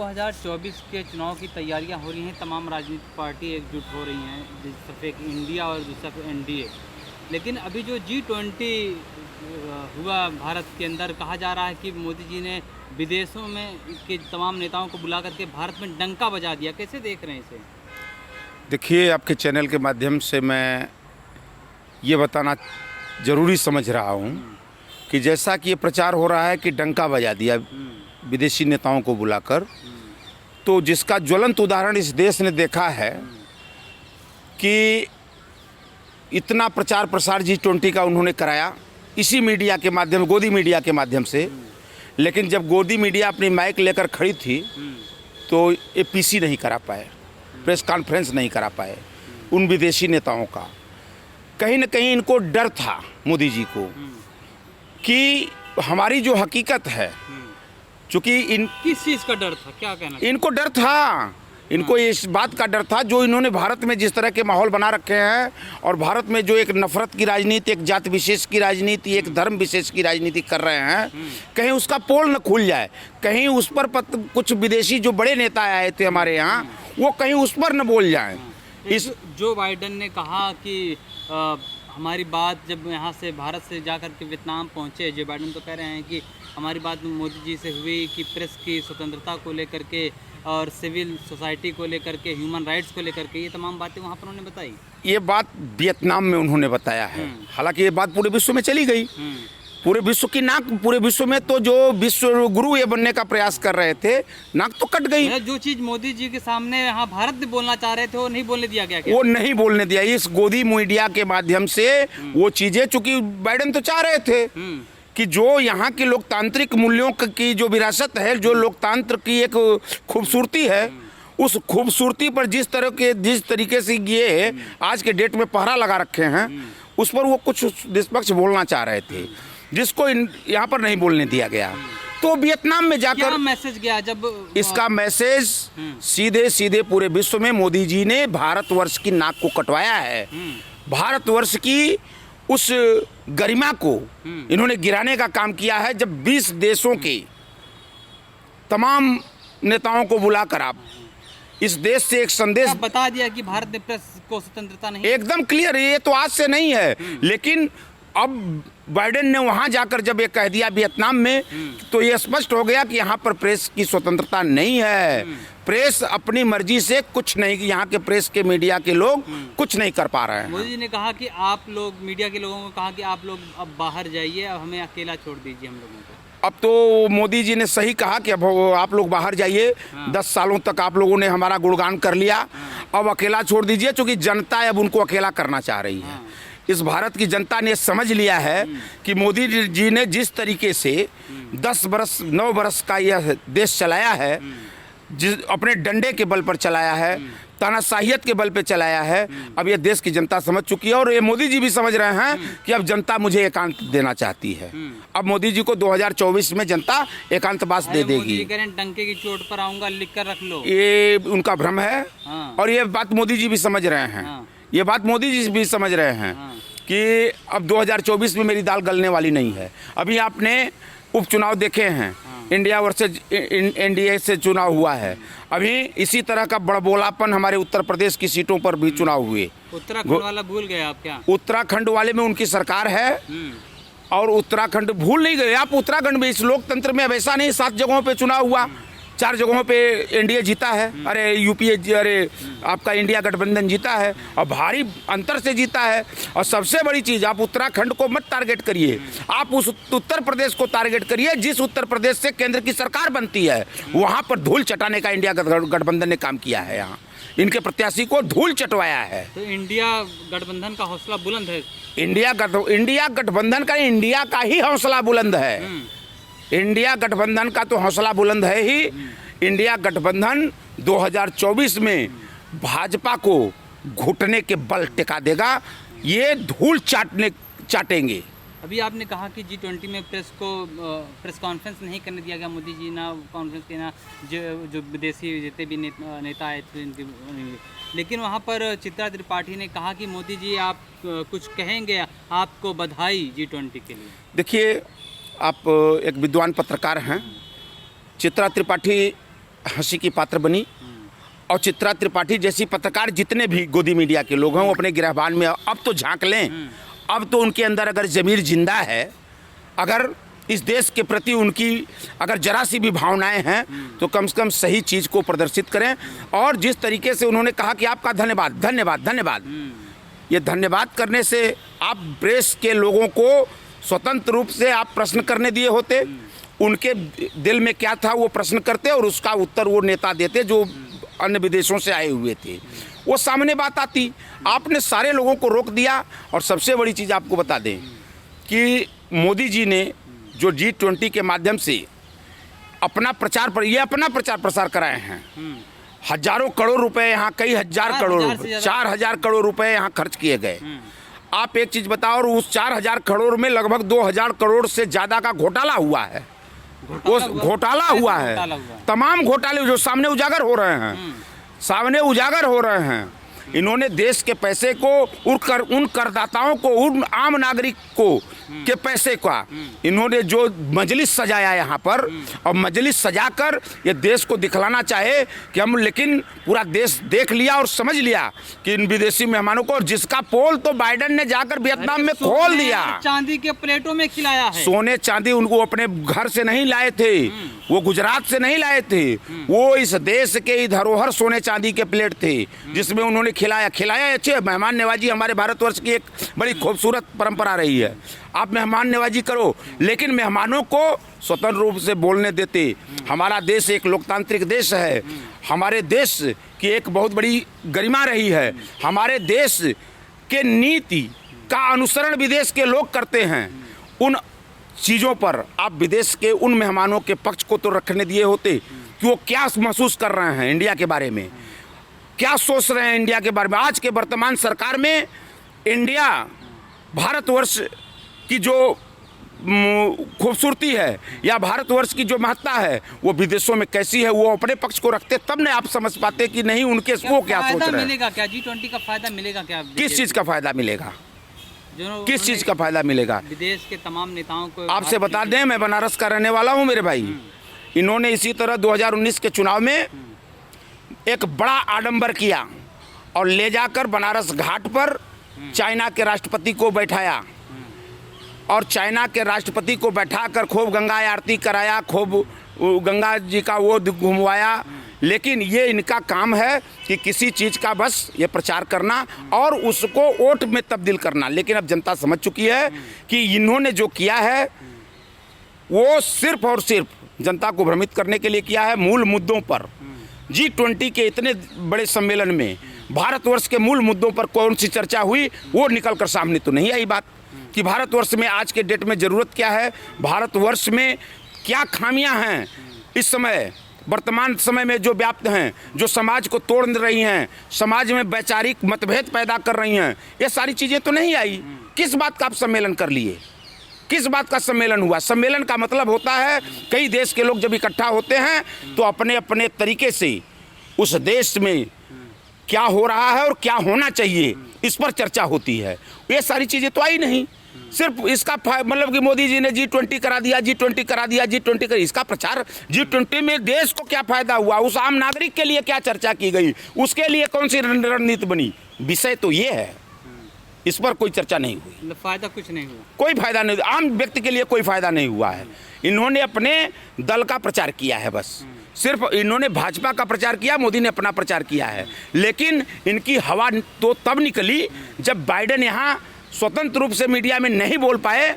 2024 के चुनाव की तैयारियां हो रही हैं, तमाम राजनीतिक पार्टी एकजुट हो रही हैं, जिस एक इंडिया और दूसरा एनडीए। लेकिन अभी जो G20 हुआ भारत के अंदर, कहा जा रहा है कि मोदी जी ने विदेशों में के तमाम नेताओं को बुला करके भारत में डंका बजा दिया। कैसे देख रहे हैं इसे? देखिए, आपके चैनल के माध्यम से मैं ये बताना ज़रूरी समझ रहा हूँ कि जैसा कि ये प्रचार हो रहा है कि डंका बजा दिया विदेशी नेताओं को बुलाकर, तो जिसका ज्वलंत उदाहरण इस देश ने देखा है कि इतना प्रचार प्रसार G20 का उन्होंने कराया इसी मीडिया के माध्यम, गोदी मीडिया के माध्यम से। लेकिन जब गोदी मीडिया अपनी माइक लेकर खड़ी थी तो ये PC नहीं करा पाए, प्रेस कॉन्फ्रेंस नहीं करा पाए उन विदेशी नेताओं का। कहीं न कहीं इनको डर था मोदी जी को कि हमारी जो हकीकत है, चूँकि किस चीज़ का डर था, क्या कहना? इनको डर था, इनको इस बात का डर था जो इन्होंने भारत में जिस तरह के माहौल बना रखे हैं, और भारत में जो एक नफरत की राजनीति, एक जाति विशेष की राजनीति, एक धर्म विशेष की राजनीति कर रहे हैं, कहीं उसका पोल न खुल जाए, कहीं उस पर कुछ विदेशी जो बड़े नेता आए थे हमारे यहाँ, वो कहीं उस पर न बोल जाएं। इस जो बाइडेन ने कहा कि हमारी बात जब यहाँ से भारत से जा कर के वियतनाम पहुँचे, जो बाइडेन तो कह रहे हैं कि हमारी बात मोदी जी से हुई कि प्रेस की स्वतंत्रता को लेकर के और सिविल सोसाइटी को लेकर के, ह्यूमन राइट्स को लेकर के, ये तमाम बातें वहाँ पर उन्होंने बताई। ये बात वियतनाम में उन्होंने बताया है। हालांकि ये बात पूरे विश्व में चली गई, पूरे विश्व की नाक, पूरे विश्व में तो जो विश्व गुरु ये बनने का प्रयास कर रहे थे, नाक तो कट गई। जो चीज मोदी जी के सामने यहाँ भारत में बोलना चाह रहे थे वो नहीं बोलने दिया गया क्या? वो नहीं बोलने दिया। इस गोदी मीडिया के माध्यम से वो चीजें, चूंकि बाइडेन तो चाह रहे थे कि जो यहाँ की लोकतांत्रिक मूल्यों की जो विरासत है, जो लोकतंत्र की एक खूबसूरती है, उस खूबसूरती पर जिस तरीके से ये आज के डेट में पहरा लगा रखे हैं, उस पर वो कुछ निष्पक्ष बोलना चाह रहे थे, जिसको यहाँ पर नहीं बोलने दिया गया। तो वियतनाम में जाकर क्या मैसेज गया? जब इसका मैसेज सीधे सीधे पूरे विश्व में मोदी जी ने भारतवर्ष की नाक को कटवाया है। भारतवर्ष की उस गरिमा को इन्होंने गिराने का काम किया है। जब 20 देशों के तमाम नेताओं को बुलाकर आप इस देश से एक संदेश बता दिया कि भारत में प्रेस को स्वतंत्रता नहीं, एकदम क्लियर, ये तो आज से नहीं है, लेकिन अब बाइडेन ने वहां जाकर जब ये कह दिया वियतनाम में, तो ये स्पष्ट हो गया कि यहाँ पर प्रेस की स्वतंत्रता नहीं है। प्रेस अपनी मर्जी से कुछ नहीं, यहाँ के प्रेस के मीडिया के लोग कुछ नहीं कर पा रहे हैं। मोदी जी ने कहा कि आप लोग, मीडिया के लोगों को कहा कि आप लोग अब बाहर जाइए, अब हमें अकेला छोड़ दीजिए हम लोगों को। अब तो मोदी जी ने सही कहा कि अब आप लोग बाहर जाइए। 10 सालों तक आप लोगों ने हमारा गुणगान कर लिया, अब अकेला छोड़ दीजिए, क्योंकि जनता अब उनको अकेला करना चाह रही है। इस भारत की जनता ने समझ लिया है कि मोदी जी ने जिस तरीके से 10 बरस 9 बरस का यह देश चलाया है, जिस अपने डंडे के बल पर चलाया है, तानाशाहियत के बल पे चलाया है, अब ये देश की जनता समझ चुकी है। और ये मोदी जी भी समझ रहे हैं कि अब जनता मुझे एकांत देना चाहती है। अब मोदी जी को 2024 में जनता एकांतवास दे देगी। डंके की चोट पर आऊंगा, लिख कर रख लो, ये उनका भ्रम है। और ये बात मोदी जी भी समझ रहे हैं, ये बात मोदी जी भी समझ रहे हैं कि अब 2024 में मेरी दाल गलने वाली नहीं है। अभी आपने उपचुनाव देखे हैं, इंडिया वर्सेज एनडीए से चुनाव हुआ है। अभी इसी तरह का बड़बोलापन हमारे उत्तर प्रदेश की सीटों पर भी चुनाव हुए। उत्तराखंड वाला भूल गए आप क्या? उत्तराखंड वाले में उनकी सरकार है, और उत्तराखंड भूल नहीं गए आप। उत्तराखंड में इस लोकतंत्र में अब ऐसा नहीं 7 जगहों पे चुनाव हुआ, 4 जगहों पे एनडीए जीता है, अरे यूपीए, अरे आपका इंडिया गठबंधन जीता है, और भारी अंतर से जीता है। और सबसे बड़ी चीज़, आप उत्तराखंड को मत टारगेट करिए, आप उस उत्तर प्रदेश को टारगेट करिए जिस उत्तर प्रदेश से केंद्र की सरकार बनती है। वहाँ पर धूल चटाने का इंडिया गठबंधन ने काम किया है, यहाँ इनके प्रत्याशी को धूल चटवाया है। तो इंडिया गठबंधन का हौसला बुलंद है। इंडिया गठबंधन का, इंडिया का ही हौसला बुलंद है। इंडिया गठबंधन का तो हौसला बुलंद है ही। इंडिया गठबंधन 2024 में भाजपा को घुटने के बल टिका देगा, ये धूल चाटेंगे। अभी आपने कहा कि G20 में प्रेस कॉन्फ्रेंस नहीं करने दिया गया, मोदी जी ना कॉन्फ्रेंस के ना जो विदेशी जितने भी नेता आए थे, लेकिन वहाँ पर चित्रा त्रिपाठी ने कहा कि मोदी जी आप कुछ कहेंगे, आपको बधाई G20 के लिए। देखिए, आप एक विद्वान पत्रकार हैं, चित्रा त्रिपाठी हंसी की पात्र बनी और चित्रा त्रिपाठी जैसी पत्रकार जितने भी गोदी मीडिया के लोग हैं वो अपने गिरहबान में अब तो झांक लें। अब तो उनके अंदर अगर ज़मीर जिंदा है, अगर इस देश के प्रति उनकी अगर जरा सी भी भावनाएं हैं तो कम से कम सही चीज़ को प्रदर्शित करें। और जिस तरीके से उन्होंने कहा कि आपका धन्यवाद धन्यवाद धन्यवाद, ये धन्यवाद करने से आप प्रेस के लोगों को स्वतंत्र रूप से आप प्रश्न करने दिए होते, उनके दिल में क्या था वो प्रश्न करते और उसका उत्तर वो नेता देते जो अन्य विदेशों से आए हुए थे, वो सामने बात आती। आपने सारे लोगों को रोक दिया। और सबसे बड़ी चीज़ आपको बता दें कि मोदी जी ने जो G20 के माध्यम से अपना प्रचार प्रसार कराए हैं, हजारों करोड़ रुपए यहाँ, कई हजार करोड़, 4,000 करोड़ रुपए यहाँ खर्च किए गए। आप एक चीज़ बताओ, और उस 4,000 करोड़ में लगभग 2,000 करोड़ से ज़्यादा का घोटाला हुआ है। वो घोटाला हुआ है, तमाम घोटाले जो सामने उजागर हो रहे हैं, सामने उजागर हो रहे हैं। इन्होंने देश के पैसे को उन करदाताओं को, उन आम नागरिक को के पैसे का इन्होंने जो मजलिस सजाया यहाँ पर, और मजलिस सजाकर ये देश को दिखलाना चाहे कि हम, लेकिन पूरा देश देख लिया और समझ लिया कि इन विदेशी मेहमानों को, जिसका पोल तो बाइडेन ने जाकर वियतनाम में खोल दिया, चांदी के प्लेटों में खिलाया है। सोने चांदी उनको अपने घर से नहीं लाए थे, वो गुजरात से नहीं लाए थे, वो इस देश के ही धरोहर सोने चांदी के प्लेट थे जिसमें उन्होंने खिलाया। अच्छे मेहमान नवाजी हमारे भारतवर्ष की एक बड़ी खूबसूरत परंपरा रही है। आप मेहमान नवाजी करो, लेकिन मेहमानों को स्वतंत्र रूप से बोलने देते। हमारा देश एक लोकतांत्रिक देश है, हमारे देश की एक बहुत बड़ी गरिमा रही है। हमारे देश के नीति का अनुसरण विदेश के लोग करते हैं। उन चीज़ों पर आप विदेश के उन मेहमानों के पक्ष को तो रखने दिए होते कि वो क्या महसूस कर रहे हैं इंडिया के बारे में, क्या सोच रहे हैं इंडिया के बारे में। आज के वर्तमान सरकार में इंडिया, भारतवर्ष की जो खूबसूरती है या भारतवर्ष की जो महत्ता है वो विदेशों में कैसी है, वो अपने पक्ष को रखते, तब न आप समझ पाते कि नहीं उनके वो क्या सोच रहे हैं। मिलेगा क्या G20 का फायदा मिलेगा क्या? किस चीज़ का फायदा मिलेगा? किस चीज़ का फायदा मिलेगा? विदेश के तमाम नेताओं को आपसे बता दें, मैं बनारस का रहने वाला हूँ मेरे भाई। इन्होंने इसी तरह 2019 के चुनाव में एक बड़ा आडंबर किया और ले जाकर बनारस घाट पर चाइना के राष्ट्रपति को बैठाया और चाइना के राष्ट्रपति को बैठाकर खूब गंगा आरती कराया, खूब गंगा जी का वो घुमवाया। लेकिन ये इनका काम है कि किसी चीज़ का बस ये प्रचार करना और उसको वोट में तब्दील करना। लेकिन अब जनता समझ चुकी है कि इन्होंने जो किया है वो सिर्फ और सिर्फ जनता को भ्रमित करने के लिए किया है। मूल मुद्दों पर G20 के इतने बड़े सम्मेलन में भारतवर्ष के मूल मुद्दों पर कौन सी चर्चा हुई, वो निकल कर सामने तो नहीं आई बात कि भारतवर्ष में आज के डेट में ज़रूरत क्या है, भारतवर्ष में क्या खामियां हैं इस समय, वर्तमान समय में जो व्याप्त हैं, जो समाज को तोड़ रही हैं, समाज में वैचारिक मतभेद पैदा कर रही हैं, ये सारी चीज़ें तो नहीं आई। किस बात का आप सम्मेलन कर लिए? किस बात का सम्मेलन हुआ? सम्मेलन का मतलब होता है कई देश के लोग जब इकट्ठा होते हैं तो अपने अपने तरीके से उस देश में क्या हो रहा है और क्या होना चाहिए इस पर चर्चा होती है। ये सारी चीज़ें तो आई नहीं। सिर्फ इसका मतलब कि मोदी जी ने G20 करा दिया, G20 करा दिया, G20 कर, इसका प्रचार G20 में देश को क्या फायदा हुआ, उस आम नागरिक के लिए क्या चर्चा की गई, उसके लिए कौन सी रणनीति बनी, विषय तो ये है। इस पर कोई चर्चा नहीं हुई, फायदा कुछ नहीं हुआ, कोई फायदा नहीं, आम व्यक्ति के लिए कोई फायदा नहीं हुआ है। इन्होंने अपने दल का प्रचार किया है, बस सिर्फ इन्होंने भाजपा का प्रचार किया, मोदी ने अपना प्रचार किया है। लेकिन इनकी हवा तो तब निकली जब बाइडेन यहाँ स्वतंत्र रूप से मीडिया में नहीं बोल पाए,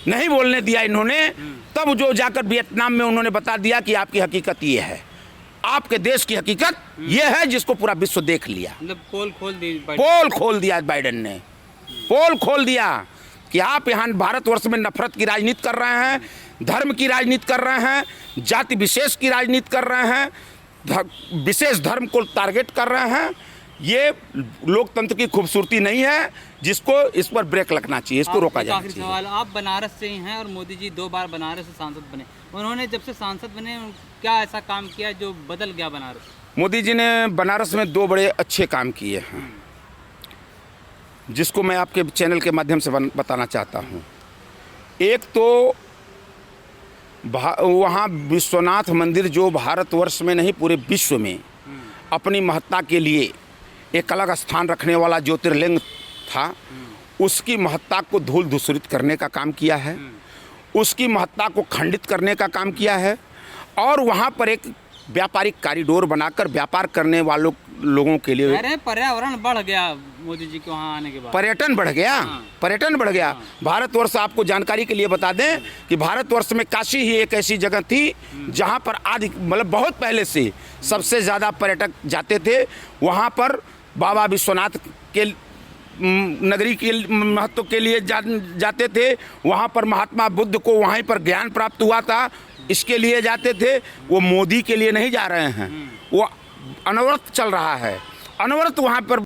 नहीं बोलने दिया इन्होंने, तब जो जाकर वियतनाम में उन्होंने बता दिया कि आपकी हकीकत ये है, आपके देश की हकीकत ये है, जिसको पूरा विश्व देख लिया। मतलब पोल खोल दिया बाइडेन ने, पोल खोल दिया कि आप यहाँ भारतवर्ष में नफरत की राजनीति कर रहे हैं, धर्म की राजनीति कर रहे हैं, जाति विशेष की राजनीति कर रहे हैं, विशेष धर्म को टारगेट कर रहे हैं। ये लोकतंत्र की खूबसूरती नहीं है, जिसको इस पर ब्रेक लगना चाहिए, इसको रोका जाना चाहिए। सवाल, आप बनारस से ही हैं और मोदी जी 2 बार बनारस से सांसद बने, उन्होंने जब से सांसद बने क्या ऐसा काम किया जो बदल गया बनारस? मोदी जी ने बनारस में 2 बड़े अच्छे काम किए हैं, जिसको मैं आपके चैनल के माध्यम से बताना चाहता हूँ। एक तो वहाँ विश्वनाथ मंदिर जो भारतवर्ष में नहीं पूरे विश्व में अपनी महत्ता के लिए एक अलग स्थान रखने वाला ज्योतिर्लिंग था, उसकी महत्ता को धूल धूसरित करने का काम किया है, उसकी महत्ता को खंडित करने का काम किया है, और वहाँ पर एक व्यापारिक कॉरिडोर बनाकर व्यापार करने वालों लोगों के लिए अरे पर्यावरण बढ़ गया मोदी जी के वहाँ आने के बाद, पर्यटन बढ़ गया। पर्यटन बढ़ गया। भारतवर्ष, आपको जानकारी के लिए बता दें कि भारतवर्ष में काशी ही एक ऐसी जगह थी जहाँ पर आदि मतलब बहुत पहले से सबसे ज़्यादा पर्यटक जाते थे। वहाँ पर बाबा विश्वनाथ के नगरी के महत्व के लिए जाते थे। वहाँ पर महात्मा बुद्ध को वहीं पर ज्ञान प्राप्त हुआ था, इसके लिए जाते थे। वो मोदी के लिए नहीं जा रहे हैं, वो अनवरत चल रहा है, अनवरत वहाँ पर